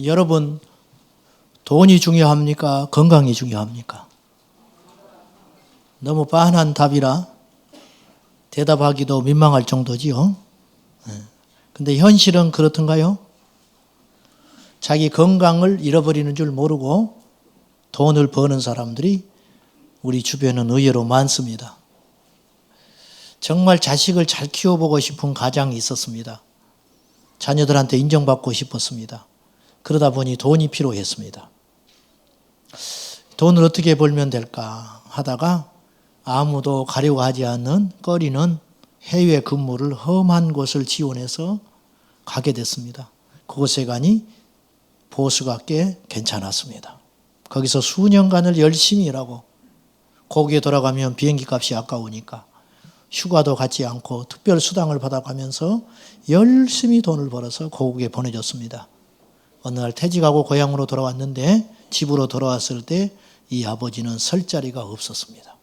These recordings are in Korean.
여러분, 돈이 중요합니까? 건강이 중요합니까? 너무 빤한 답이라 대답하기도 민망할 정도지요. 근데 현실은 그렇던가요? 자기 건강을 잃어버리는 줄 모르고 돈을 버는 사람들이 우리 주변은 의외로 많습니다. 정말 자식을 잘 키워보고 싶은 가장이 있었습니다. 자녀들한테 인정받고 싶었습니다. 그러다 보니 돈이 필요했습니다. 돈을 어떻게 벌면 될까 하다가 아무도 가려고 하지 않는 꺼리는 해외 근무를 험한 곳을 지원해서 가게 됐습니다. 그곳에 가니 보수가 꽤 괜찮았습니다. 거기서 수년간을 열심히 일하고 거기에 돌아가면 비행기 값이 아까우니까 휴가도 갖지 않고 특별 수당을 받아가면서 열심히 돈을 벌어서 고국에 보내줬습니다. 어느 날 퇴직하고 고향으로 돌아왔는데 집으로 돌아왔을 때 이 아버지는 설 자리가 없었습니다.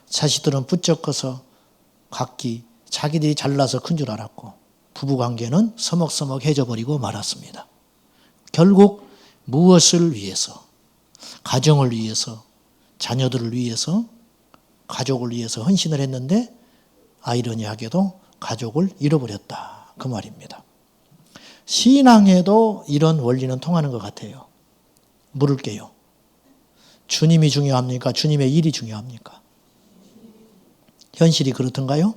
자식들은 부쩍 커서 각기 자기들이 잘나서 큰 줄 알았고 부부관계는 서먹서먹해져 버리고 말았습니다. 결국 무엇을 위해서, 가정을 위해서, 자녀들을 위해서, 가족을 위해서 헌신을 했는데 아이러니하게도 가족을 잃어버렸다. 그 말입니다. 신앙에도 이런 원리는 통하는 것 같아요. 물을게요. 주님이 중요합니까? 주님의 일이 중요합니까? 현실이 그렇던가요?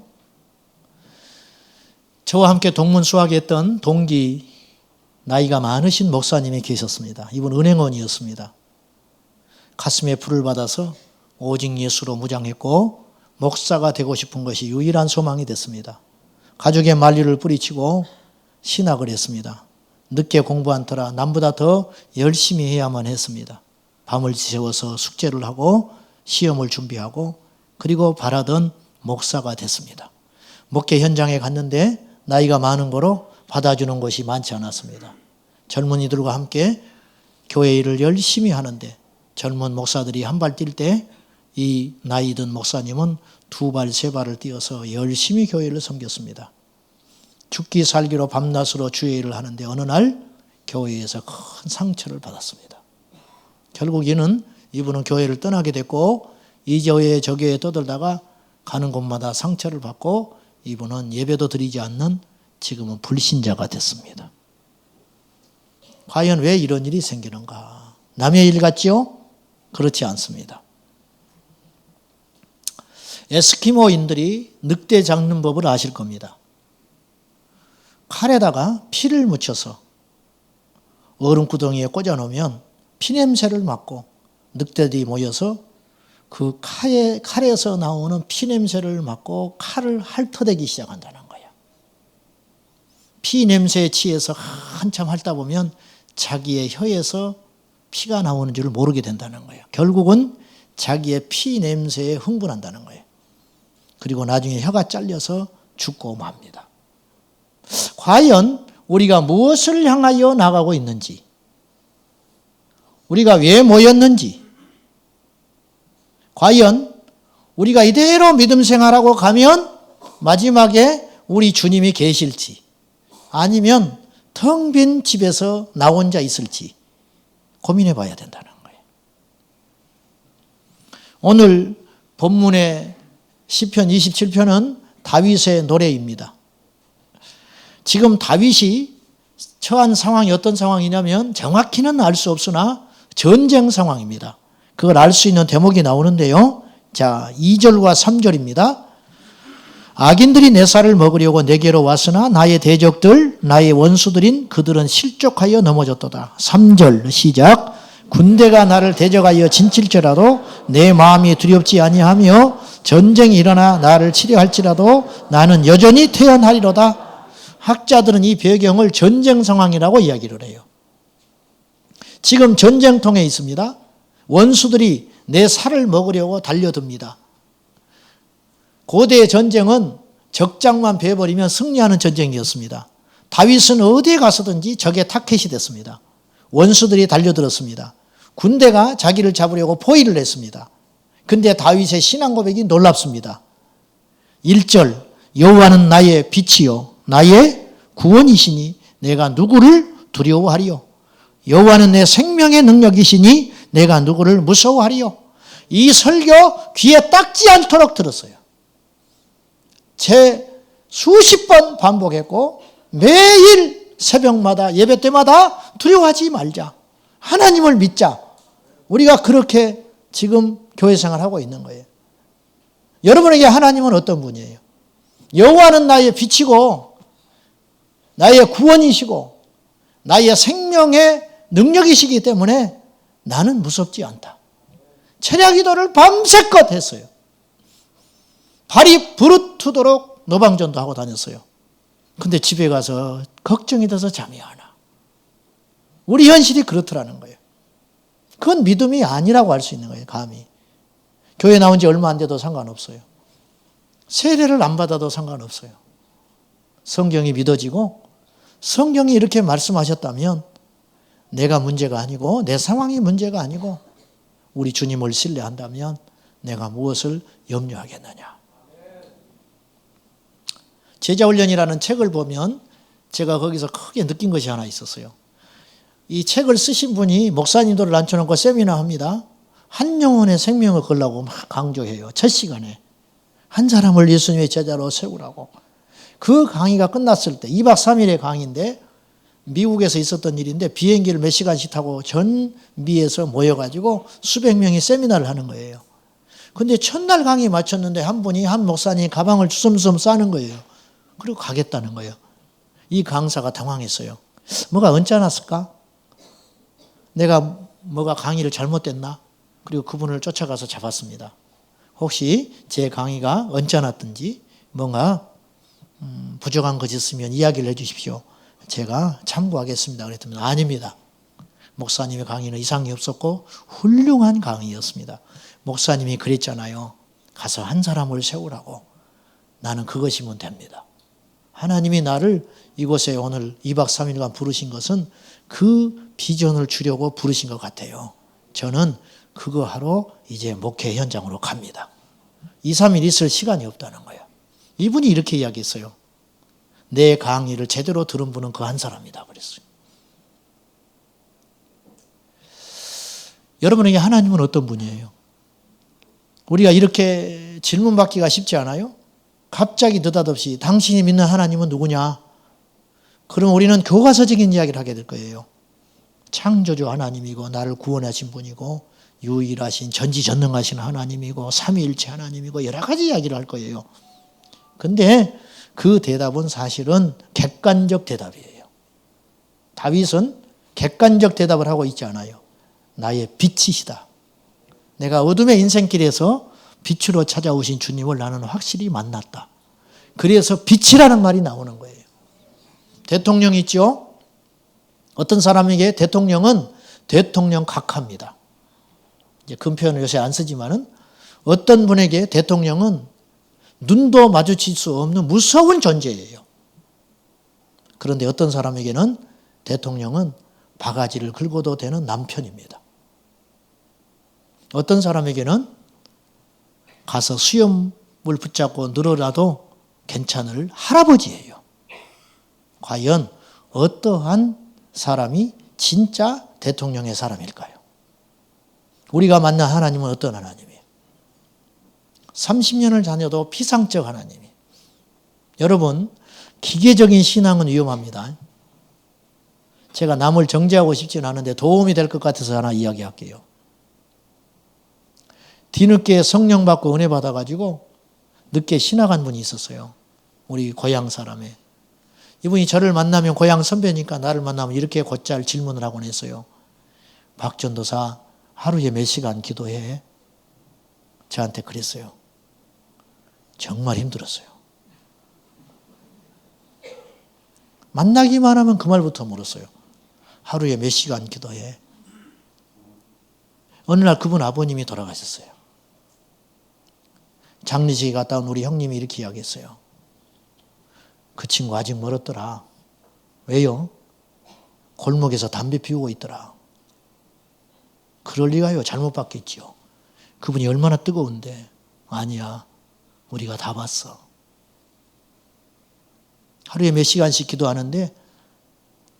저와 함께 동문 수학했던 동기 나이가 많으신 목사님이 계셨습니다. 이분 은행원이었습니다. 가슴에 불을 받아서 오직 예수로 무장했고 목사가 되고 싶은 것이 유일한 소망이 됐습니다. 가족의 만류를 뿌리치고 신학을 했습니다. 늦게 공부한 터라 남보다 더 열심히 해야만 했습니다. 밤을 새워서 숙제를 하고 시험을 준비하고 그리고 바라던 목사가 됐습니다. 목회 현장에 갔는데 나이가 많은 거로 받아주는 곳이 많지 않았습니다. 젊은이들과 함께 교회 일을 열심히 하는데 젊은 목사들이 한 발 뛸 때 이 나이 든 목사님은 두 발, 세 발을 띄어서 열심히 교회를 섬겼습니다. 죽기 살기로 밤낮으로 주의 일을 하는데 어느 날 교회에서 큰 상처를 받았습니다. 결국 이분은 교회를 떠나게 됐고 이 교회 저 교회에 떠들다가 가는 곳마다 상처를 받고 이분은 예배도 드리지 않는 지금은 불신자가 됐습니다. 과연 왜 이런 일이 생기는가? 남의 일 같지요? 그렇지 않습니다. 에스키모인들이 늑대 잡는 법을 아실 겁니다. 칼에다가 피를 묻혀서 얼음구덩이에 꽂아놓으면 피냄새를 맡고 늑대들이 모여서 그 칼에서 나오는 피냄새를 맡고 칼을 핥아대기 시작한다는 거예요. 피냄새에 취해서 한참 핥다 보면 자기의 혀에서 피가 나오는 줄 모르게 된다는 거예요. 결국은 자기의 피냄새에 흥분한다는 거예요. 그리고 나중에 혀가 잘려서 죽고 맙니다. 과연 우리가 무엇을 향하여 나가고 있는지, 우리가 왜 모였는지, 과연 우리가 이대로 믿음 생활하고 가면 마지막에 우리 주님이 계실지 아니면 텅 빈 집에서 나 혼자 있을지 고민해 봐야 된다는 거예요. 오늘 본문의 시편 27편은 다윗의 노래입니다. 지금 다윗이 처한 상황이 어떤 상황이냐면 정확히는 알 수 없으나 전쟁 상황입니다. 그걸 알 수 있는 대목이 나오는데요. 자, 2절과 3절입니다. 악인들이 내 살을 먹으려고 내게로 왔으나 나의 대적들, 나의 원수들인 그들은 실족하여 넘어졌도다. 3절 시작. 군대가 나를 대적하여 진칠지라도 내 마음이 두렵지 아니하며 전쟁이 일어나 나를 치려할지라도 나는 여전히 태어나리로다. 학자들은 이 배경을 전쟁 상황이라고 이야기를 해요. 지금 전쟁통에 있습니다. 원수들이 내 살을 먹으려고 달려듭니다. 고대의 전쟁은 적장만 베어버리면 승리하는 전쟁이었습니다. 다윗은 어디에 가서든지 적의 타켓이 됐습니다. 원수들이 달려들었습니다. 군대가 자기를 잡으려고 포위를 했습니다. 근데 다윗의 신앙 고백이 놀랍습니다. 1절 여호와는 나의 빛이요 나의 구원이시니 내가 누구를 두려워하리요. 여호와는 내 생명의 능력이시니 내가 누구를 무서워하리요. 이 설교 귀에 닦지 않도록 들었어요. 제 수십 번 반복했고 매일 새벽마다 예배 때마다 두려워하지 말자. 하나님을 믿자. 우리가 그렇게 지금 교회 생활하고 있는 거예요. 여러분에게 하나님은 어떤 분이에요? 여호와는 나의 빛이고 나의 구원이시고 나의 생명의 능력이시기 때문에 나는 무섭지 않다. 철야 기도를 밤새껏 했어요. 발이 부르트도록 노방전도 하고 다녔어요. 근데 집에 가서 걱정이 돼서 잠이 안 와. 우리 현실이 그렇더라는 거예요. 그건 믿음이 아니라고 할 수 있는 거예요. 감히. 교회 나온 지 얼마 안 돼도 상관없어요. 세례를 안 받아도 상관없어요. 성경이 믿어지고 성경이 이렇게 말씀하셨다면 내가 문제가 아니고 내 상황이 문제가 아니고 우리 주님을 신뢰한다면 내가 무엇을 염려하겠느냐. 제자훈련이라는 책을 보면 제가 거기서 크게 느낀 것이 하나 있었어요. 이 책을 쓰신 분이 목사님들을 앉혀놓고 세미나 합니다. 한 영혼의 생명을 걸라고 막 강조해요. 첫 시간에. 한 사람을 예수님의 제자로 세우라고. 그 강의가 끝났을 때 2박 3일의 강의인데 미국에서 있었던 일인데 비행기를 몇 시간씩 타고 전 미에서 모여가지고 수백 명이 세미나를 하는 거예요. 근데 첫날 강의 마쳤는데 한 분이 한 목사님이 가방을 주섬주섬 싸는 거예요. 그리고 가겠다는 거예요. 이 강사가 당황했어요. 뭐가 언짢았을까? 내가 뭐가 강의를 잘못됐나? 그리고 그분을 쫓아가서 잡았습니다. 혹시 제 강의가 언짢았든지 뭔가 부족한 것이 있으면 이야기를 해 주십시오. 제가 참고하겠습니다. 그랬더니 아닙니다. 목사님의 강의는 이상이 없었고 훌륭한 강의였습니다. 목사님이 그랬잖아요. 가서 한 사람을 세우라고. 나는 그것이면 됩니다. 하나님이 나를 이곳에 오늘 2박 3일간 부르신 것은 그 비전을 주려고 부르신 것 같아요. 저는 그거 하러 이제 목회 현장으로 갑니다. 2, 3일 있을 시간이 없다는 거예요. 이분이 이렇게 이야기했어요. 내 강의를 제대로 들은 분은 그 한 사람이다 그랬어요. 여러분에게 하나님은 어떤 분이에요? 우리가 이렇게 질문받기가 쉽지 않아요? 갑자기 느닷없이 당신이 믿는 하나님은 누구냐? 그럼 우리는 교과서적인 이야기를 하게 될 거예요. 창조주 하나님이고 나를 구원하신 분이고 유일하신 전지전능하신 하나님이고 삼위일체 하나님이고 여러 가지 이야기를 할 거예요. 근데 그 대답은 사실은 객관적 대답이에요. 다윗은 객관적 대답을 하고 있지 않아요. 나의 빛이시다. 내가 어둠의 인생길에서 빛으로 찾아오신 주님을 나는 확실히 만났다. 그래서 빛이라는 말이 나오는 거예요. 대통령 있죠? 어떤 사람에게 대통령은 대통령 각하입니다. 이제 그 표현을 요새 안 쓰지만은 어떤 분에게 대통령은 눈도 마주칠 수 없는 무서운 존재예요. 그런데 어떤 사람에게는 대통령은 바가지를 긁어도 되는 남편입니다. 어떤 사람에게는 가서 수염을 붙잡고 늘어라도 괜찮을 할아버지예요. 과연 어떠한 사람이 진짜 대통령의 사람일까요? 우리가 만난 하나님은 어떤 하나님이에요? 30년을 다녀도 피상적 하나님이에요. 여러분, 기계적인 신앙은 위험합니다. 제가 남을 정죄하고 싶지는 않은데 도움이 될 것 같아서 하나 이야기할게요. 뒤늦게 성령 받고 은혜 받아가지고 늦게 신학한 분이 있었어요. 우리 고향 사람에. 이분이 저를 만나면 고향 선배니까 나를 만나면 이렇게 곧잘 질문을 하곤 했어요. 박 전도사 하루에 몇 시간 기도해? 저한테 그랬어요. 정말 힘들었어요. 만나기만 하면 그 말부터 물었어요. 하루에 몇 시간 기도해? 어느 날 그분 아버님이 돌아가셨어요. 장례식에 갔다 온 우리 형님이 이렇게 이야기했어요. 그 친구 아직 멀었더라. 왜요? 골목에서 담배 피우고 있더라. 그럴 리가요. 잘못 봤겠지요. 그분이 얼마나 뜨거운데. 아니야. 우리가 다 봤어. 하루에 몇 시간씩 기도하는데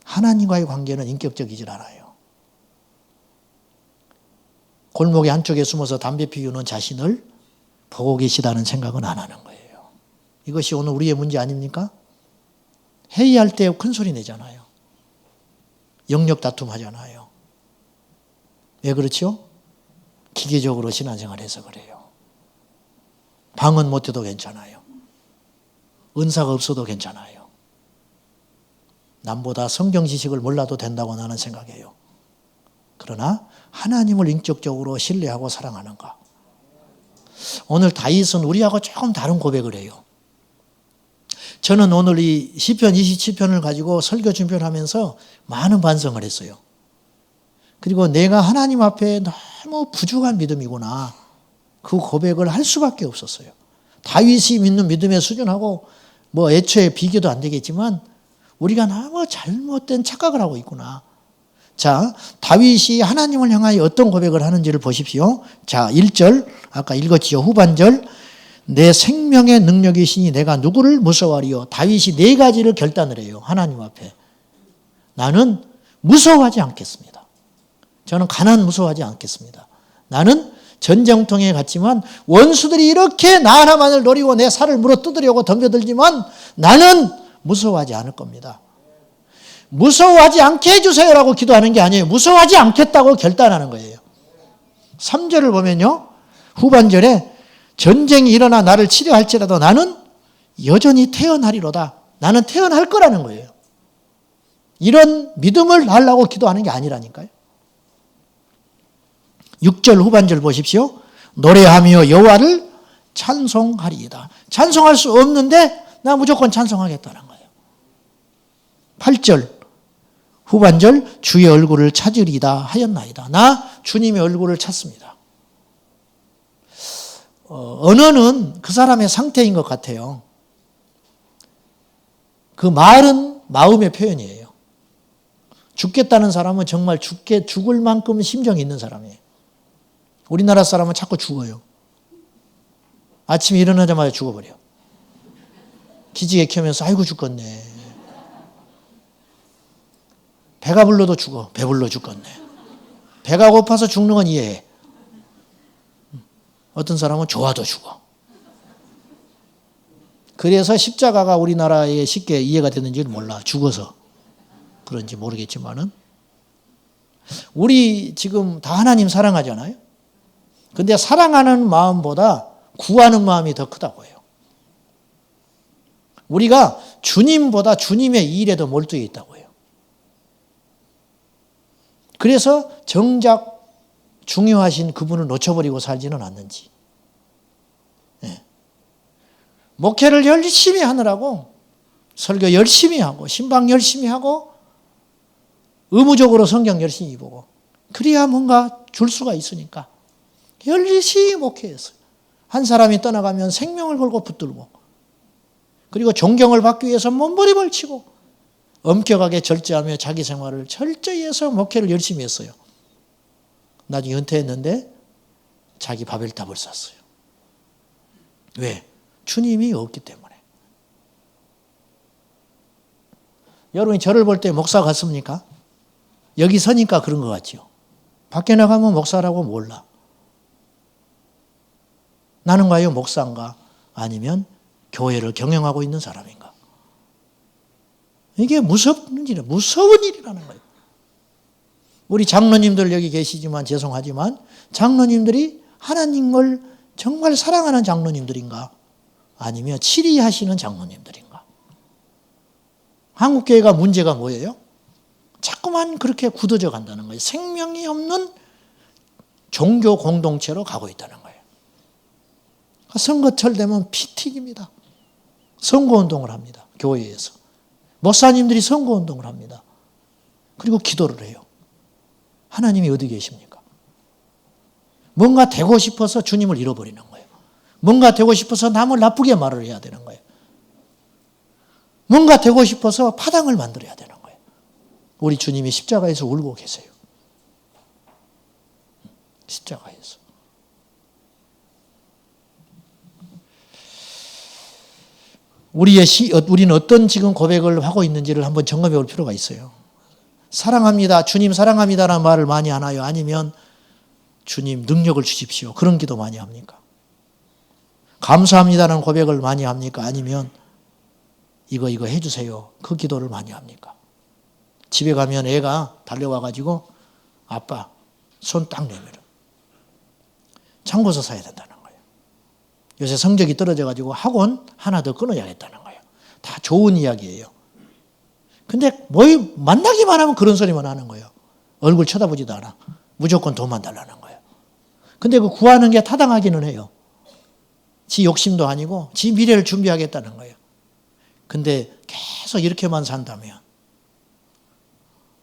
하나님과의 관계는 인격적이질 않아요. 골목의 한쪽에 숨어서 담배 피우는 자신을 보고 계시다는 생각은 안 하는 거예요. 이것이 오늘 우리의 문제 아닙니까? 회의할 때 큰 소리 내잖아요. 영역 다툼 하잖아요. 왜 그렇죠? 기계적으로 신앙생활해서 그래요. 방언 못해도 괜찮아요. 은사가 없어도 괜찮아요. 남보다 성경 지식을 몰라도 된다고 나는 생각해요. 그러나 하나님을 인격적으로 신뢰하고 사랑하는가? 오늘 다윗은 우리하고 조금 다른 고백을 해요. 저는 오늘 이 시편 27편을 가지고 설교 준비하면서 많은 반성을 했어요. 그리고 내가 하나님 앞에 너무 부족한 믿음이구나. 그 고백을 할 수밖에 없었어요. 다윗이 믿는 믿음의 수준하고 뭐 애초에 비교도 안 되겠지만 우리가 너무 잘못된 착각을 하고 있구나. 자, 다윗이 하나님을 향하여 어떤 고백을 하는지를 보십시오. 자, 1절 아까 읽었지요. 후반절 내 생명의 능력이시니 내가 누구를 무서워하리요. 다윗이 네 가지를 결단을 해요. 하나님 앞에. 나는 무서워하지 않겠습니다. 저는 가난 무서워하지 않겠습니다. 나는 전쟁통에 갔지만 원수들이 이렇게 나 하나만을 노리고 내 살을 물어 뜯으려고 덤벼들지만 나는 무서워하지 않을 겁니다. 무서워하지 않게 해주세요라고 기도하는 게 아니에요. 무서워하지 않겠다고 결단하는 거예요. 3절을 보면요. 후반절에 전쟁이 일어나 나를 치료할지라도 나는 여전히 태어나리로다. 나는 태어날 거라는 거예요. 이런 믿음을 하려고 기도하는 게 아니라니까요. 6절 후반절 보십시오. 노래하며 여호와를 찬송하리이다. 찬송할 수 없는데 나 무조건 찬송하겠다는 거예요. 8절 후반절 주의 얼굴을 찾으리다 하였나이다. 나 주님의 얼굴을 찾습니다. 언어는 그 사람의 상태인 것 같아요. 그 말은 마음의 표현이에요. 죽겠다는 사람은 정말 죽을 만큼 심정이 있는 사람이에요. 우리나라 사람은 자꾸 죽어요. 아침에 일어나자마자 죽어버려. 기지개 켜면서 아이고 죽겠네. 배가 불러도 죽어. 배불러 죽겠네. 배가 고파서 죽는 건 이해해. 어떤 사람은 좋아도 죽어. 그래서 십자가가 우리나라에 쉽게 이해가 되는지를 몰라. 죽어서 그런지 모르겠지만은 우리 지금 다 하나님 사랑하잖아요. 근데 사랑하는 마음보다 구하는 마음이 더 크다고 해요. 우리가 주님보다 주님의 일에 더 몰두해 있다고 해요. 그래서 정작 중요하신 그분을 놓쳐버리고 살지는 않는지. 네. 목회를 열심히 하느라고 설교 열심히 하고 신방 열심히 하고 의무적으로 성경 열심히 보고 그래야 뭔가 줄 수가 있으니까 열심히 목회했어요. 한 사람이 떠나가면 생명을 걸고 붙들고 그리고 존경을 받기 위해서 몸부림을 치고 엄격하게 절제하며 자기 생활을 철저히 해서 목회를 열심히 했어요. 나중에 은퇴했는데 자기 바벨탑을 샀어요. 왜? 주님이 없기 때문에. 여러분이 저를 볼 때 목사 같습니까? 여기 서니까 그런 것 같죠. 밖에 나가면 목사라고 몰라. 나는 과연 목사인가? 아니면 교회를 경영하고 있는 사람인가? 이게 무서운 일이라는 거예요. 우리 장로님들 여기 계시지만 죄송하지만 장로님들이 하나님을 정말 사랑하는 장로님들인가? 아니면 치리하시는 장로님들인가? 한국교회가 문제가 뭐예요? 자꾸만 그렇게 굳어져 간다는 거예요. 생명이 없는 종교 공동체로 가고 있다는 거예요. 선거철 되면 피 튀깁니다. 선거운동을 합니다. 교회에서. 목사님들이 선거운동을 합니다. 그리고 기도를 해요. 하나님이 어디 계십니까? 뭔가 되고 싶어서 주님을 잃어버리는 거예요. 뭔가 되고 싶어서 남을 나쁘게 말을 해야 되는 거예요. 뭔가 되고 싶어서 파당을 만들어야 되는 거예요. 우리 주님이 십자가에서 울고 계세요. 십자가에서. 우리는 어떤 지금 고백을 하고 있는지를 한번 점검해 볼 필요가 있어요. 사랑합니다. 주님 사랑합니다라는 말을 많이 하나요? 아니면 주님 능력을 주십시오. 그런 기도 많이 합니까? 감사합니다라는 고백을 많이 합니까? 아니면 이거 해주세요. 그 기도를 많이 합니까? 집에 가면 애가 달려와가지고 아빠 손 딱 내밀어. 참고서 사야 된다는 거예요. 요새 성적이 떨어져가지고 학원 하나 더 끊어야겠다는 거예요. 다 좋은 이야기예요. 근데 만나기만 하면 그런 소리만 하는 거예요. 얼굴 쳐다보지도 않아. 무조건 돈만 달라는 거예요. 근데 그 구하는 게 타당하기는 해요. 지 욕심도 아니고 지 미래를 준비하겠다는 거예요. 근데 계속 이렇게만 산다면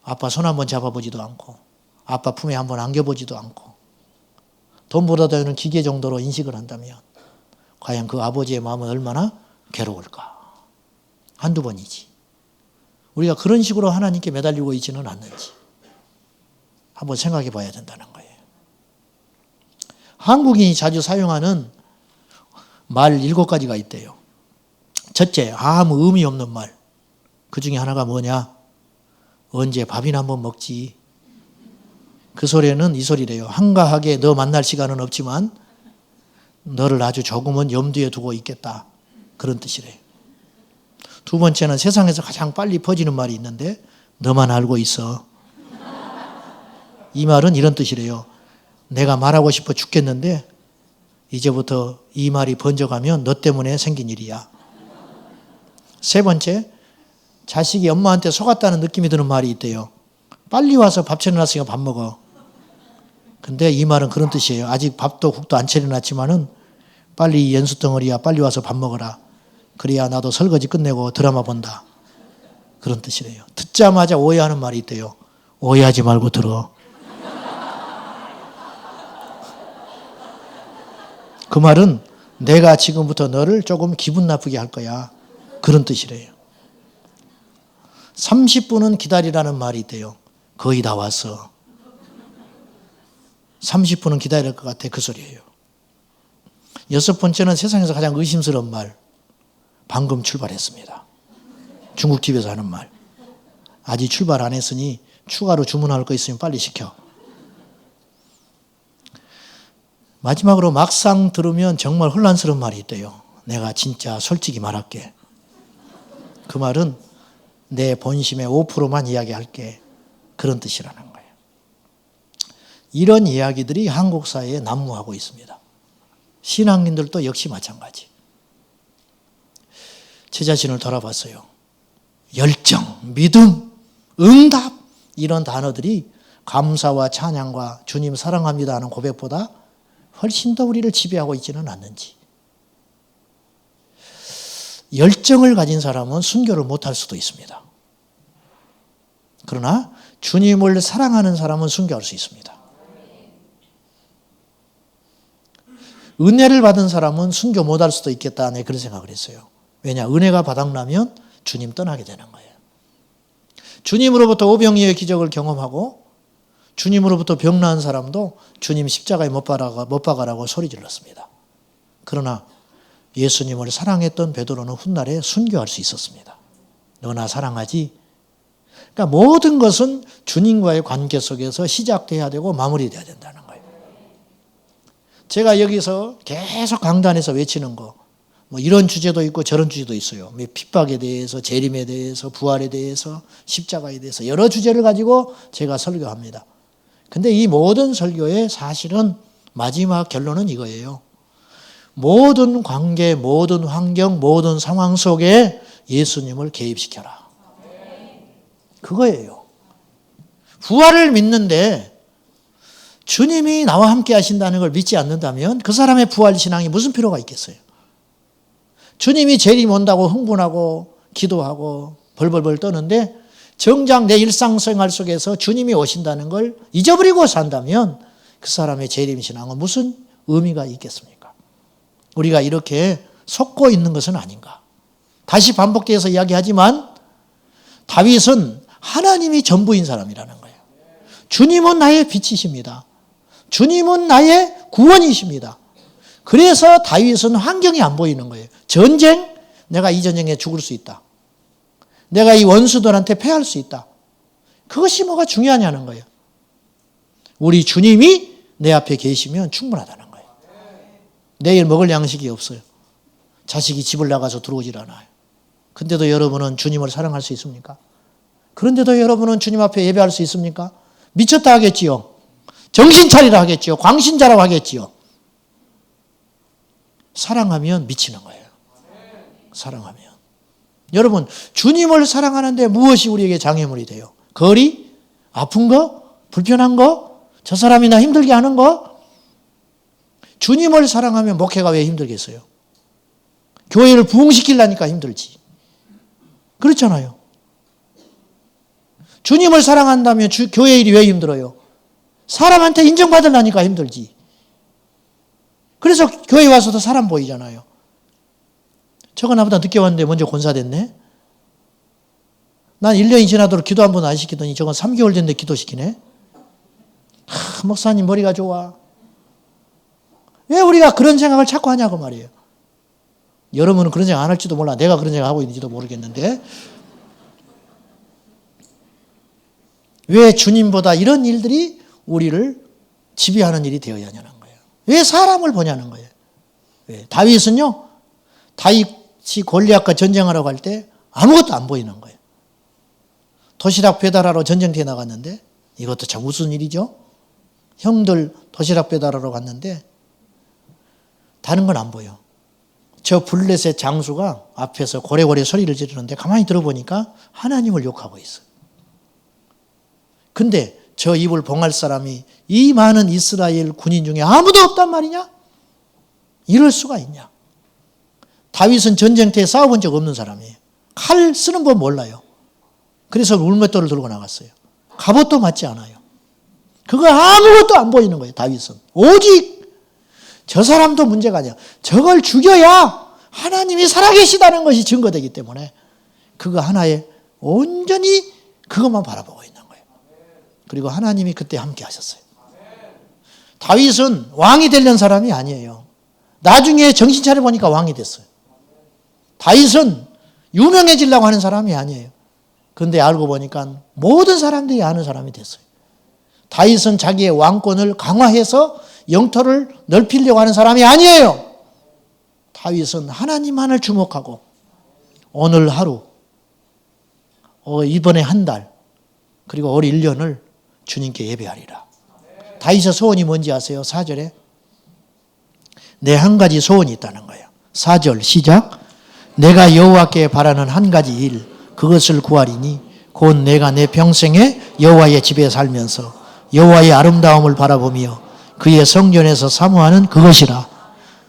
아빠 손 한번 잡아보지도 않고 아빠 품에 한번 안겨보지도 않고 돈 벌어다 주는 기계 정도로 인식을 한다면 과연 그 아버지의 마음은 얼마나 괴로울까. 한두 번이지. 우리가 그런 식으로 하나님께 매달리고 있지는 않는지 한번 생각해 봐야 된다는 거예요. 한국인이 자주 사용하는 말 7가지가 있대요. 첫째, 아무 의미 없는 말. 그 중에 하나가 뭐냐? 언제 밥이나 한번 먹지. 그 소리는 이 소리래요. 한가하게 너 만날 시간은 없지만 너를 아주 조금은 염두에 두고 있겠다. 그런 뜻이래요. 두 번째는 세상에서 가장 빨리 퍼지는 말이 있는데 너만 알고 있어. 이 말은 이런 뜻이래요. 내가 말하고 싶어 죽겠는데 이제부터 이 말이 번져가면 너 때문에 생긴 일이야. 세 번째, 자식이 엄마한테 속았다는 느낌이 드는 말이 있대요. 빨리 와서 밥 차려놨으니까 밥 먹어. 근데 이 말은 그런 뜻이에요. 아직 밥도 국도 안 차려놨지만은 빨리 연수 덩어리야 빨리 와서 밥 먹어라. 그래야 나도 설거지 끝내고 드라마 본다. 그런 뜻이래요. 듣자마자 오해하는 말이 있대요. 오해하지 말고 들어. 그 말은 내가 지금부터 너를 조금 기분 나쁘게 할 거야. 그런 뜻이래요. 30분은 기다리라는 말이 있대요. 거의 다 왔어. 30분은 기다릴 것 같아. 그 소리예요. 여섯 번째는 세상에서 가장 의심스러운 말. 방금 출발했습니다. 중국집에서 하는 말. 아직 출발 안 했으니 추가로 주문할 거 있으면 빨리 시켜. 마지막으로 막상 들으면 정말 혼란스러운 말이 있대요. 내가 진짜 솔직히 말할게. 그 말은 내 본심의 5%만 이야기할게. 그런 뜻이라는 거예요. 이런 이야기들이 한국 사회에 난무하고 있습니다. 신앙인들도 역시 마찬가지. 제 자신을 돌아봤어요. 열정, 믿음, 응답 이런 단어들이 감사와 찬양과 주님 사랑합니다 하는 고백보다 훨씬 더 우리를 지배하고 있지는 않는지. 열정을 가진 사람은 순교를 못할 수도 있습니다. 그러나 주님을 사랑하는 사람은 순교할 수 있습니다. 은혜를 받은 사람은 순교 못할 수도 있겠다. 네, 그런 생각을 했어요. 왜냐? 은혜가 바닥나면 주님 떠나게 되는 거예요. 주님으로부터 오병이어의 기적을 경험하고 주님으로부터 병 나은 사람도 주님 십자가에 못 박아라고 소리 질렀습니다. 그러나 예수님을 사랑했던 베드로는 훗날에 순교할 수 있었습니다. 너나 사랑하지? 그러니까 모든 것은 주님과의 관계 속에서 시작돼야 되고 마무리돼야 된다는 거예요. 제가 여기서 계속 강단에서 외치는 거, 뭐 이런 주제도 있고 저런 주제도 있어요. 핍박에 대해서, 재림에 대해서, 부활에 대해서, 십자가에 대해서 여러 주제를 가지고 제가 설교합니다. 근데 이 모든 설교의 사실은 마지막 결론은 이거예요. 모든 관계, 모든 환경, 모든 상황 속에 예수님을 개입시켜라. 그거예요. 부활을 믿는데 주님이 나와 함께 하신다는 걸 믿지 않는다면 그 사람의 부활 신앙이 무슨 필요가 있겠어요? 주님이 재림 온다고 흥분하고 기도하고 벌벌벌 떠는데 정작 내 일상생활 속에서 주님이 오신다는 걸 잊어버리고 산다면 그 사람의 재림 신앙은 무슨 의미가 있겠습니까? 우리가 이렇게 속고 있는 것은 아닌가? 다시 반복돼서 이야기하지만 다윗은 하나님이 전부인 사람이라는 거예요. 주님은 나의 빛이십니다. 주님은 나의 구원이십니다. 그래서 다윗은 환경이 안 보이는 거예요. 전쟁, 내가 이 전쟁에 죽을 수 있다. 내가 이 원수들한테 패할 수 있다. 그것이 뭐가 중요하냐는 거예요. 우리 주님이 내 앞에 계시면 충분하다는 거예요. 내일 먹을 양식이 없어요. 자식이 집을 나가서 들어오질 않아요. 근데도 여러분은 주님을 사랑할 수 있습니까? 그런데도 여러분은 주님 앞에 예배할 수 있습니까? 미쳤다 하겠지요. 정신 차리라 하겠지요. 광신자라고 하겠지요. 사랑하면 미치는 거예요. 사랑하면. 여러분, 주님을 사랑하는데 무엇이 우리에게 장애물이 돼요? 거리? 아픈 거? 불편한 거? 저 사람이 나 힘들게 하는 거? 주님을 사랑하면 목회가 왜 힘들겠어요? 교회를 부흥시키려니까 힘들지. 그렇잖아요. 주님을 사랑한다면 교회 일이 왜 힘들어요? 사람한테 인정받으려니까 힘들지. 그래서 교회 와서도 사람 보이잖아요. 저거 나보다 늦게 왔는데 먼저 권사됐네? 난 1년이 지나도록 기도 한 번 안 시키더니 저건 3개월 됐는데 기도시키네? 목사님 머리가 좋아. 왜 우리가 그런 생각을 자꾸 하냐고 말이에요. 여러분은 그런 생각 안 할지도 몰라. 내가 그런 생각 하고 있는지도 모르겠는데. 왜 주님보다 이런 일들이 우리를 지배하는 일이 되어야 하냐는 거예요. 왜 사람을 보냐는 거예요. 왜? 다윗은요, 다윗이 골리앗과 전쟁하러 갈 때 아무것도 안 보이는 거예요. 도시락 배달하러 전쟁터에 나갔는데, 이것도 참 무슨 일이죠? 형들 도시락 배달하러 갔는데 다른 건 안 보여. 저 블레셋 장수가 앞에서 고래고래 소리를 지르는데 가만히 들어보니까 하나님을 욕하고 있어요. 근데 저 입을 봉할 사람이 이 많은 이스라엘 군인 중에 아무도 없단 말이냐? 이럴 수가 있냐? 다윗은 전쟁터에 싸워본 적 없는 사람이에요. 칼 쓰는 법 몰라요. 그래서 울맷돌을 들고 나갔어요. 갑옷도 맞지 않아요. 그거 아무것도 안 보이는 거예요, 다윗은. 오직 저 사람도 문제가 아니야. 저걸 죽여야 하나님이 살아계시다는 것이 증거되기 때문에 그거 하나에 온전히 그것만 바라보고 있는 거예요. 그리고 하나님이 그때 함께 하셨어요. 다윗은 왕이 되려는 사람이 아니에요. 나중에 정신 차려보니까 왕이 됐어요. 다윗은 유명해지려고 하는 사람이 아니에요. 그런데 알고 보니까 모든 사람들이 아는 사람이 됐어요. 다윗은 자기의 왕권을 강화해서 영토를 넓히려고 하는 사람이 아니에요. 다윗은 하나님만을 주목하고 오늘 하루, 이번에 한 달, 그리고 올 1년을 주님께 예배하리라. 다윗의 소원이 뭔지 아세요? 4절에 내 한 가지 소원이 있다는 거예요. 4절 시작. 내가 여호와께 바라는 한 가지 일, 그것을 구하리니 곧 내가 내 평생에 여호와의 집에 살면서 여호와의 아름다움을 바라보며 그의 성전에서 사모하는 그것이라.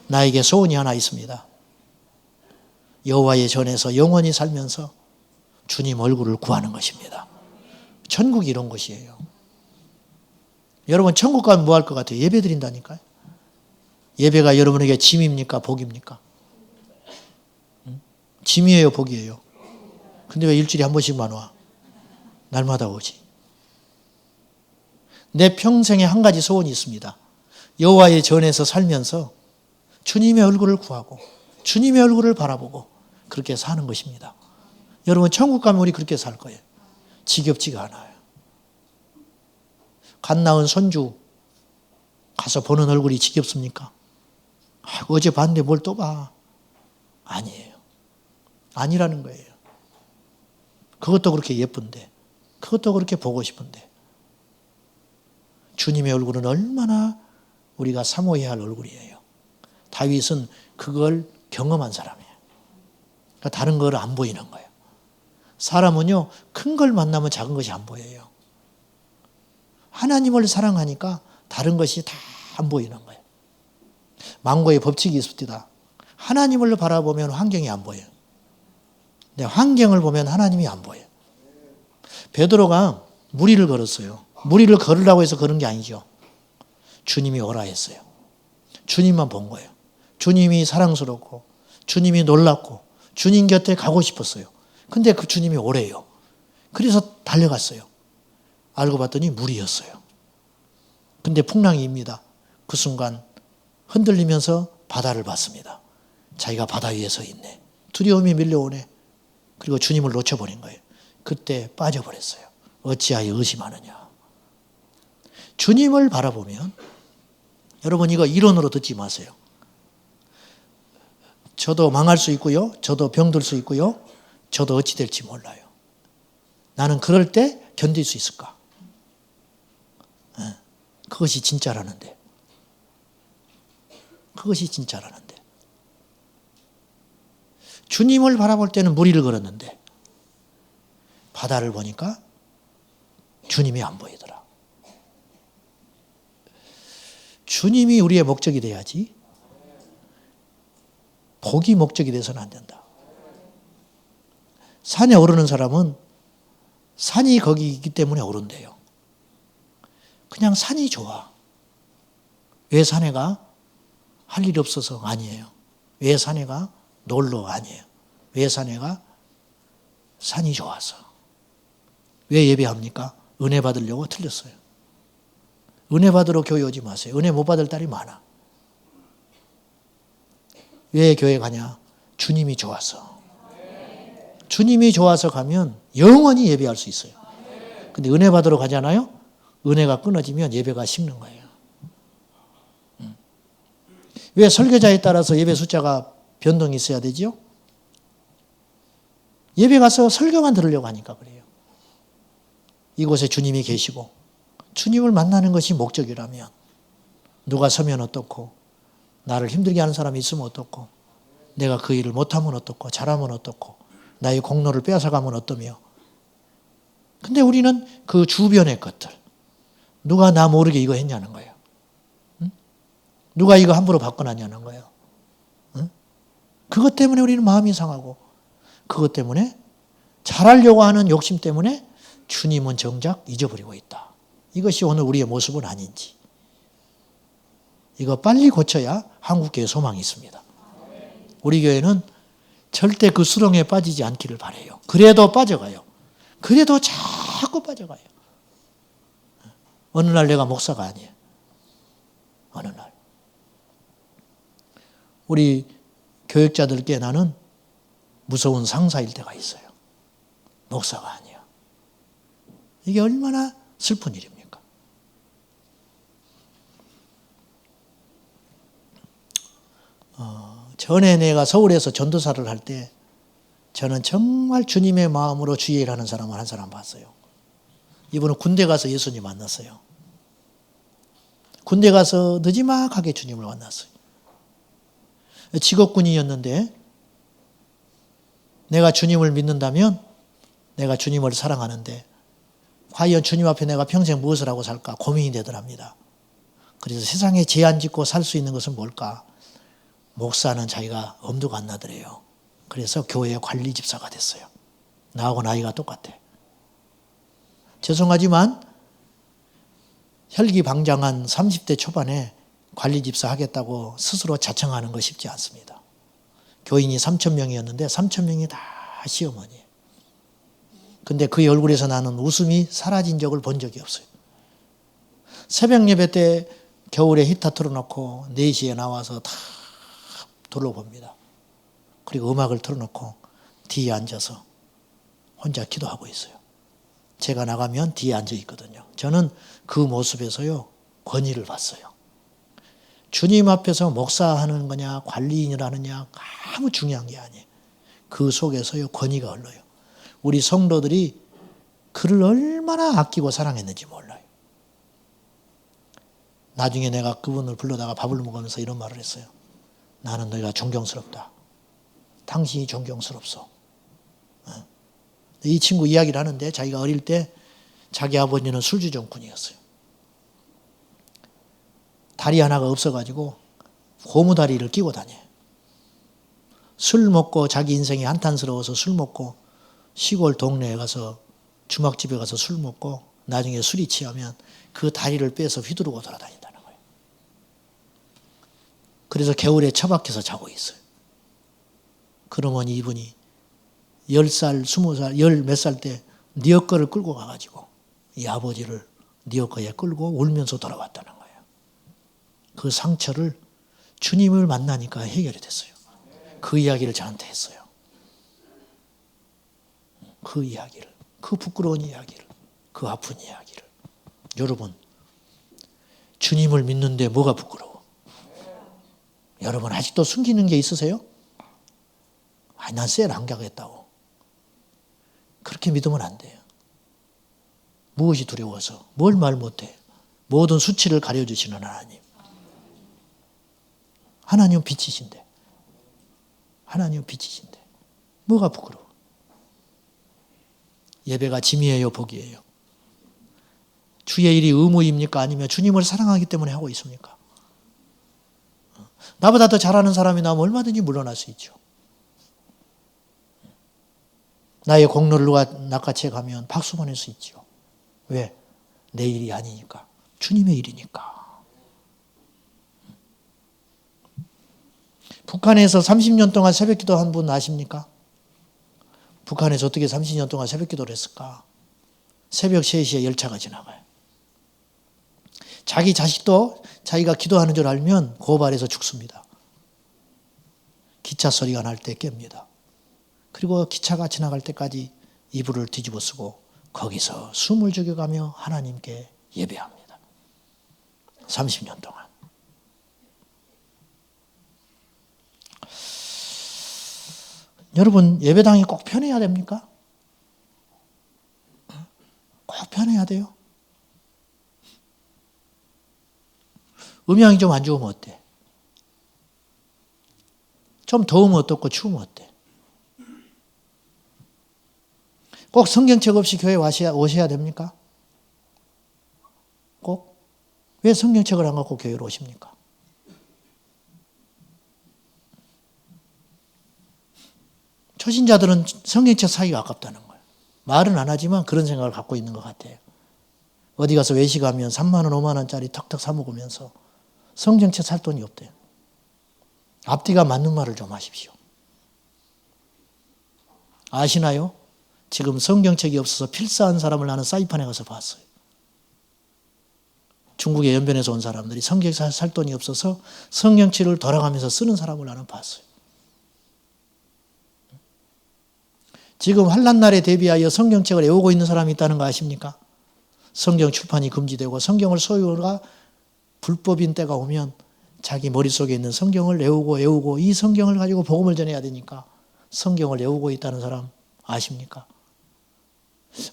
나에게 소원이 하나 있습니다. 여호와의 전에서 영원히 살면서 주님 얼굴을 구하는 것입니다. 천국이 이런 곳이에요. 여러분 천국 가면 뭐 할 것 같아요? 예배 드린다니까요. 예배가 여러분에게 짐입니까? 복입니까? 짐이에요? 복이에요? 근데 왜 일주일에 한 번씩만 와? 날마다 오지. 내 평생에 한 가지 소원이 있습니다. 여호와의 전에서 살면서 주님의 얼굴을 구하고 주님의 얼굴을 바라보고 그렇게 사는 것입니다. 여러분 천국 가면 우리 그렇게 살 거예요. 지겹지가 않아요. 갓 낳은 손주 가서 보는 얼굴이 지겹습니까? 어제 봤는데 뭘 또 봐. 아니에요. 아니라는 거예요. 그것도 그렇게 예쁜데, 그것도 그렇게 보고 싶은데 주님의 얼굴은 얼마나 우리가 사모해야 할 얼굴이에요. 다윗은 그걸 경험한 사람이에요. 그러니까 다른 걸 안 보이는 거예요. 사람은요, 큰 걸 만나면 작은 것이 안 보여요. 하나님을 사랑하니까 다른 것이 다 안 보이는 거예요. 망고의 법칙이 있습니다. 하나님을 바라보면 환경이 안 보여요. 근데 환경을 보면 하나님이 안 보여요. 베드로가 무리를 걸었어요. 무리를 걸으라고 해서 그런 게 아니죠. 주님이 오라 했어요. 주님만 본 거예요. 주님이 사랑스럽고 주님이 놀랍고 주님 곁에 가고 싶었어요. 근데 그 주님이 오래요. 그래서 달려갔어요. 알고 봤더니 물이었어요. 근데 풍랑이입니다. 그 순간 흔들리면서 바다를 봤습니다. 자기가 바다 위에 서 있네. 두려움이 밀려오네. 그리고 주님을 놓쳐버린 거예요. 그때 빠져버렸어요. 어찌하여 의심하느냐. 주님을 바라보면 여러분 이거 이론으로 듣지 마세요. 저도 망할 수 있고요. 저도 병들 수 있고요. 저도 어찌 될지 몰라요. 나는 그럴 때 견딜 수 있을까? 그것이 진짜라는데. 그것이 진짜라는데. 주님을 바라볼 때는 무리를 걸었는데 바다를 보니까 주님이 안 보이더라. 주님이 우리의 목적이 돼야지 복이 목적이 돼서는 안 된다. 산에 오르는 사람은 산이 거기 있기 때문에 오른대요. 그냥 산이 좋아. 왜 산에 가? 할 일이 없어서 아니에요. 왜 산에 가? 놀러 아니에요. 왜 산에 가? 산이 좋아서. 왜 예배합니까? 은혜 받으려고? 틀렸어요. 은혜 받으러 교회 오지 마세요. 은혜 못 받을 딸이 많아. 왜 교회 가냐? 주님이 좋아서. 주님이 좋아서 가면 영원히 예배할 수 있어요. 근데 은혜 받으러 가잖아요? 은혜가 끊어지면 예배가 식는 거예요. 왜 설교자에 따라서 예배 숫자가 변동이 있어야 되죠? 예배 가서 설교만 들으려고 하니까 그래요. 이곳에 주님이 계시고 주님을 만나는 것이 목적이라면 누가 서면 어떻고 나를 힘들게 하는 사람이 있으면 어떻고 내가 그 일을 못하면 어떻고 잘하면 어떻고 나의 공로를 빼앗아가면 어떠며 근데 우리는 그 주변의 것들 누가 나 모르게 이거 했냐는 거예요. 응? 누가 이거 함부로 바꿔놨냐는 거예요. 응? 그것 때문에 우리는 마음이 상하고 그것 때문에 잘하려고 하는 욕심 때문에 주님은 정작 잊어버리고 있다. 이것이 오늘 우리의 모습은 아닌지. 이거 빨리 고쳐야 한국교회 소망이 있습니다. 우리 교회는 절대 그 수렁에 빠지지 않기를 바라요. 그래도 빠져가요. 그래도 자꾸 빠져가요. 어느 날 내가 목사가 아니에요. 어느 날. 우리 교육자들께 나는 무서운 상사일 때가 있어요. 목사가 아니야. 이게 얼마나 슬픈 일입니까? 전에 내가 서울에서 전도사를 할 때 저는 정말 주님의 마음으로 주의 일하는 사람을 한 사람 봤어요. 이분은 군대 가서 예수님 만났어요. 군대 가서 늦지막하게 주님을 만났어요. 직업군이었는데 내가 주님을 믿는다면 내가 주님을 사랑하는데 과연 주님 앞에 내가 평생 무엇을 하고 살까 고민이 되더랍니다. 그래서 세상에 죄 안 짓고 살 수 있는 것은 뭘까? 목사는 자기가 엄두가 안 나더래요. 그래서 교회 관리 집사가 됐어요. 나하고 나이가 똑같아. 죄송하지만 혈기방장한 30대 초반에 관리 집사 하겠다고 스스로 자청하는 거 쉽지 않습니다. 교인이 3,000명이었는데 3,000명이 다 시어머니예요. 근데 그 얼굴에서 나는 웃음이 사라진 적을 본 적이 없어요. 새벽 예배 때 겨울에 히터 틀어놓고 4시에 나와서 다 둘러봅니다. 그리고 음악을 틀어놓고 뒤에 앉아서 혼자 기도하고 있어요. 제가 나가면 뒤에 앉아 있거든요. 저는 그 모습에서요 권위를 받어요. 주님 앞에서 목사하는 거냐 관리인이라느냐 아무 중요한 게 아니에요. 그 속에서요 권위가 흘러요. 우리 성도들이 그를 얼마나 아끼고 사랑했는지 몰라요. 나중에 내가 그분을 불러다가 밥을 먹으면서 이런 말을 했어요. 나는 너희가 존경스럽다. 당신이 존경스럽소. 이 친구 이야기를 하는데 자기가 어릴 때 자기 아버지는 술주정꾼이었어요. 다리 하나가 없어가지고 고무다리를 끼고 다녀요. 술 먹고 자기 인생이 한탄스러워서 술 먹고 시골 동네에 가서 주막집에 가서 술 먹고 나중에 술이 취하면 그 다리를 빼서 휘두르고 돌아다닌다는 거예요. 그래서 겨울에 처박혀서 자고 있어요. 그러면 이분이 10살, 20살, 10몇 살 때 니어커를 끌고 가가지고 이 아버지를 니어커에 끌고 울면서 돌아왔다는 거예요. 그 상처를 주님을 만나니까 해결이 됐어요. 그 이야기를 저한테 했어요. 그 이야기를, 그 부끄러운 이야기를, 그 아픈 이야기를. 여러분, 주님을 믿는데 뭐가 부끄러워? 여러분 아직도 숨기는 게 있으세요? 아니, 난 셀 안 가겠다고. 그렇게 믿으면 안 돼요. 무엇이 두려워서? 뭘 말 못해? 모든 수치를 가려주시는 하나님. 하나님은 빛이신데. 하나님은 빛이신데. 뭐가 부끄러워? 예배가 짐이에요, 복이에요? 주의 일이 의무입니까? 아니면 주님을 사랑하기 때문에 하고 있습니까? 나보다 더 잘하는 사람이 나오면 얼마든지 물러날 수 있죠. 나의 공로를 누가 낚아채 가면 박수 보낼 수 있죠. 왜? 내 일이 아니니까. 주님의 일이니까. 북한에서 30년 동안 새벽기도 한 분 아십니까? 북한에서 어떻게 30년 동안 새벽기도를 했을까? 새벽 3시에 열차가 지나가요. 자기 자식도 자기가 기도하는 줄 알면 고발해서 죽습니다. 기차 소리가 날 때 깹니다. 그리고 기차가 지나갈 때까지 이불을 뒤집어 쓰고 거기서 숨을 죽여가며 하나님께 예배합니다. 30년 동안. 여러분, 예배당이 꼭 편해야 됩니까? 꼭 편해야 돼요? 음향이 좀 안 좋으면 어때? 좀 더우면 어떻고 추우면 어때? 꼭 성경책 없이 교회에 오셔야 됩니까? 꼭? 왜 성경책을 안 갖고 교회로 오십니까? 초신자들은 성경책 사기가 아깝다는 거예요. 말은 안 하지만 그런 생각을 갖고 있는 것 같아요. 어디 가서 외식하면 3만 원, 5만 원짜리 턱턱 사 먹으면서 성경책 살 돈이 없대요. 앞뒤가 맞는 말을 좀 하십시오. 아시나요? 지금 성경책이 없어서 필사한 사람을 나는 사이판에 가서 봤어요. 중국의 연변에서 온 사람들이 성경책 살 돈이 없어서 성경책을 돌아가면서 쓰는 사람을 나는 봤어요. 지금 환난날에 대비하여 성경책을 외우고 있는 사람이 있다는 거 아십니까? 성경 출판이 금지되고 성경을 소유가 불법인 때가 오면 자기 머릿속에 있는 성경을 외우고 이 성경을 가지고 복음을 전해야 되니까 성경을 외우고 있다는 사람 아십니까?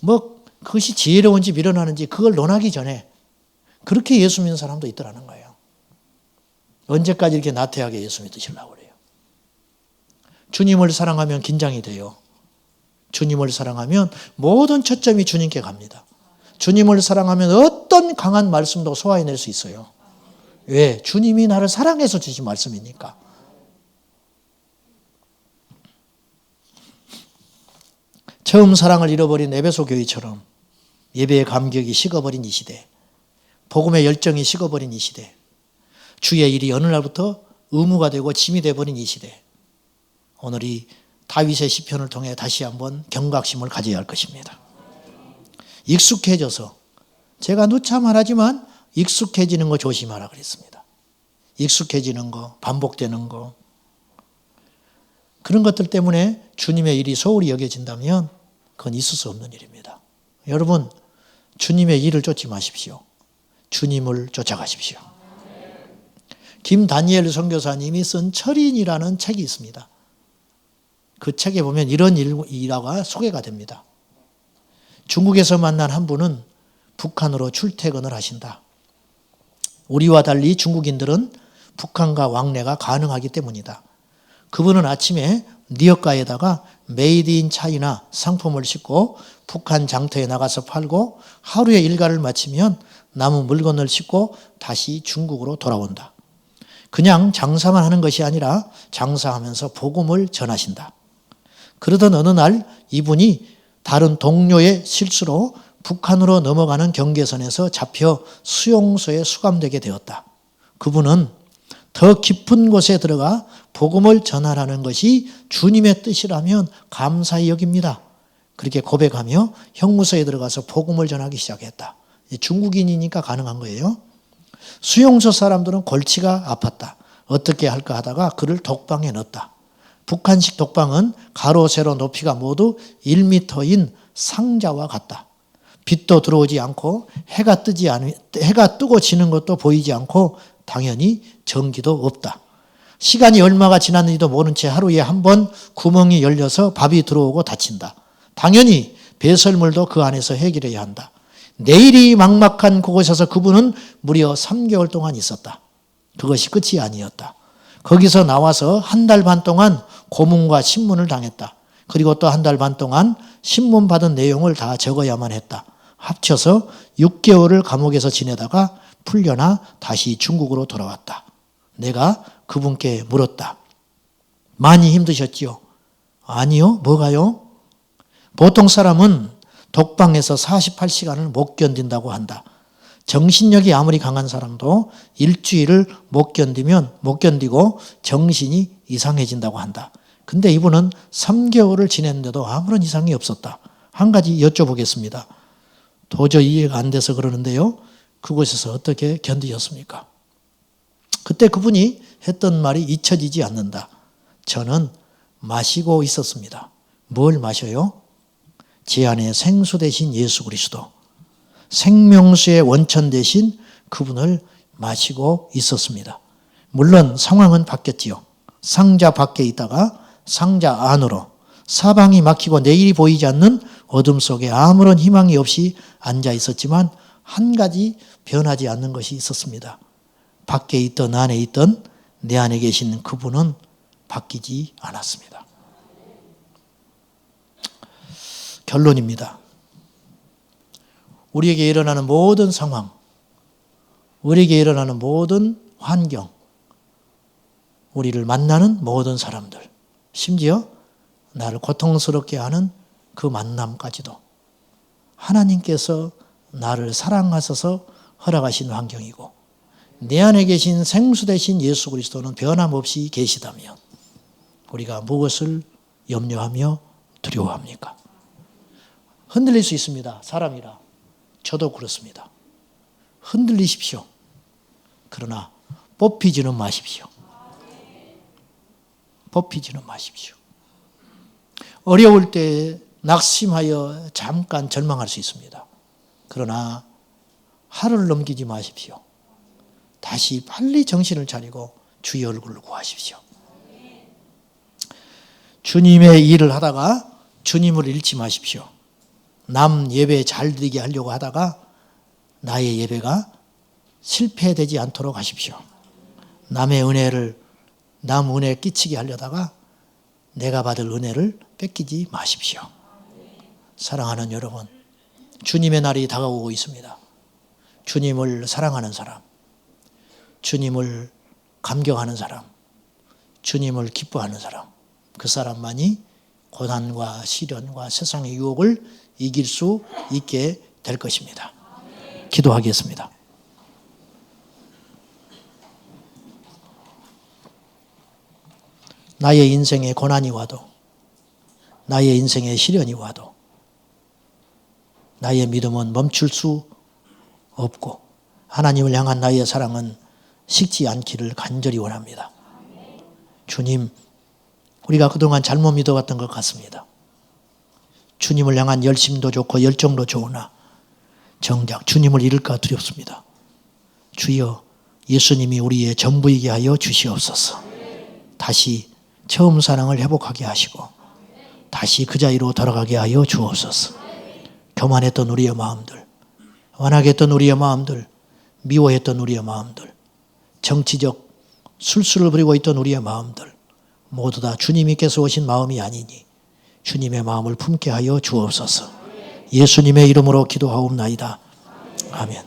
뭐 그것이 지혜로운지 미련하는지 그걸 논하기 전에 그렇게 예수 믿는 사람도 있더라는 거예요. 언제까지 이렇게 나태하게 예수 믿으시려고 그래요? 주님을 사랑하면 긴장이 돼요. 주님을 사랑하면 모든 초점이 주님께 갑니다. 주님을 사랑하면 어떤 강한 말씀도 소화해낼 수 있어요. 왜? 주님이 나를 사랑해서 주신 말씀이니까. 처음 사랑을 잃어버린 에베소 교회처럼 예배의 감격이 식어버린 이 시대, 복음의 열정이 식어버린 이 시대, 주의 일이 어느 날부터 의무가 되고 짐이 되어버린 이 시대, 오늘 이 다윗의 시편을 통해 다시 한번 경각심을 가져야 할 것입니다. 익숙해져서, 제가 누차 말하지만 익숙해지는 거 조심하라 그랬습니다. 익숙해지는 거, 반복되는 거, 그런 것들 때문에 주님의 일이 소홀히 여겨진다면 그건 있을 수 없는 일입니다. 여러분, 주님의 일을 쫓지 마십시오. 주님을 쫓아가십시오. 김다니엘 선교사님이 쓴 철인이라는 책이 있습니다. 그 책에 보면 이런 일화가 소개가 됩니다. 중국에서 만난 한 분은 북한으로 출퇴근을 하신다. 우리와 달리 중국인들은 북한과 왕래가 가능하기 때문이다. 그분은 아침에 니엇가에다가 메이드 인 차이나 상품을 싣고 북한 장터에 나가서 팔고 하루의 일과를 마치면 남은 물건을 싣고 다시 중국으로 돌아온다. 그냥 장사만 하는 것이 아니라 장사하면서 복음을 전하신다. 그러던 어느 날 이분이 다른 동료의 실수로 북한으로 넘어가는 경계선에서 잡혀 수용소에 수감되게 되었다. 그분은 더 깊은 곳에 들어가 복음을 전하라는 것이 주님의 뜻이라면 감사히 여깁니다. 그렇게 고백하며 형무소에 들어가서 복음을 전하기 시작했다. 중국인이니까 가능한 거예요. 수용소 사람들은 골치가 아팠다. 어떻게 할까 하다가 그를 독방에 넣었다. 북한식 독방은 가로 세로 높이가 모두 1m인 상자와 같다. 빛도 들어오지 않고 해가 뜨고 지는 것도 보이지 않고 당연히 전기도 없다. 시간이 얼마가 지났는지도 모른 채 하루에 한 번 구멍이 열려서 밥이 들어오고 닫힌다. 당연히 배설물도 그 안에서 해결해야 한다. 내일이 막막한 그곳에서 그분은 무려 3개월 동안 있었다. 그것이 끝이 아니었다. 거기서 나와서 한 달 반 동안 고문과 신문을 당했다. 그리고 또 한 달 반 동안 신문 받은 내용을 다 적어야만 했다. 합쳐서 6개월을 감옥에서 지내다가 풀려나 다시 중국으로 돌아왔다. 내가 그분께 물었다. 많이 힘드셨지요? 아니요. 뭐가요? 보통 사람은 독방에서 48시간을 못 견딘다고 한다. 정신력이 아무리 강한 사람도 일주일을 못 견디고 정신이 이상해진다고 한다. 근데 이분은 3개월을 지냈는데도 아무런 이상이 없었다. 한 가지 여쭤보겠습니다. 도저히 이해가 안 돼서 그러는데요. 그곳에서 어떻게 견디셨습니까? 그때 그분이 했던 말이 잊혀지지 않는다. 저는 마시고 있었습니다. 뭘 마셔요? 제 안에 생수 대신 예수 그리스도, 생명수의 원천 대신 그분을 마시고 있었습니다. 물론 상황은 바뀌었지요. 상자 밖에 있다가 상자 안으로, 사방이 막히고 내일이 보이지 않는 어둠 속에 아무런 희망이 없이 앉아 있었지만 한 가지 변하지 않는 것이 있었습니다. 밖에 있던 안에 있던 내 안에 계신 그분은 바뀌지 않았습니다. 결론입니다. 우리에게 일어나는 모든 상황, 우리에게 일어나는 모든 환경, 우리를 만나는 모든 사람들, 심지어 나를 고통스럽게 하는 그 만남까지도 하나님께서 나를 사랑하셔서 허락하신 환경이고 내 안에 계신 생수 대신 예수 그리스도는 변함없이 계시다면 우리가 무엇을 염려하며 두려워합니까? 흔들릴 수 있습니다. 사람이라. 저도 그렇습니다. 흔들리십시오. 그러나 뽑히지는 마십시오. 뽑히지는 마십시오. 어려울 때 낙심하여 잠깐 절망할 수 있습니다. 그러나 하루를 넘기지 마십시오. 다시 빨리 정신을 차리고 주의 얼굴을 구하십시오. 주님의 일을 하다가 주님을 잃지 마십시오. 남 예배 잘 드리게 하려고 하다가 나의 예배가 실패되지 않도록 하십시오. 남의 은혜를 남 은혜 끼치게 하려다가 내가 받을 은혜를 뺏기지 마십시오. 사랑하는 여러분, 주님의 날이 다가오고 있습니다. 주님을 사랑하는 사람, 주님을 감격하는 사람, 주님을 기뻐하는 사람, 그 사람만이 고난과 시련과 세상의 유혹을 이길 수 있게 될 것입니다. 기도하겠습니다. 나의 인생에 고난이 와도, 나의 인생에 시련이 와도 나의 믿음은 멈출 수 없고 하나님을 향한 나의 사랑은 식지 않기를 간절히 원합니다. 주님, 우리가 그동안 잘못 믿어왔던 것 같습니다. 주님을 향한 열심도 좋고 열정도 좋으나 정작 주님을 잃을까 두렵습니다. 주여, 예수님이 우리의 전부이게 하여 주시옵소서. 다시 처음 사랑을 회복하게 하시고 다시 그 자리로 돌아가게 하여 주옵소서. 교만했던 우리의 마음들, 완악했던 우리의 마음들, 미워했던 우리의 마음들, 정치적 술수를 부리고 있던 우리의 마음들 모두 다 주님께서 오신 마음이 아니니 주님의 마음을 품게 하여 주옵소서. 예수님의 이름으로 기도하옵나이다. 아멘.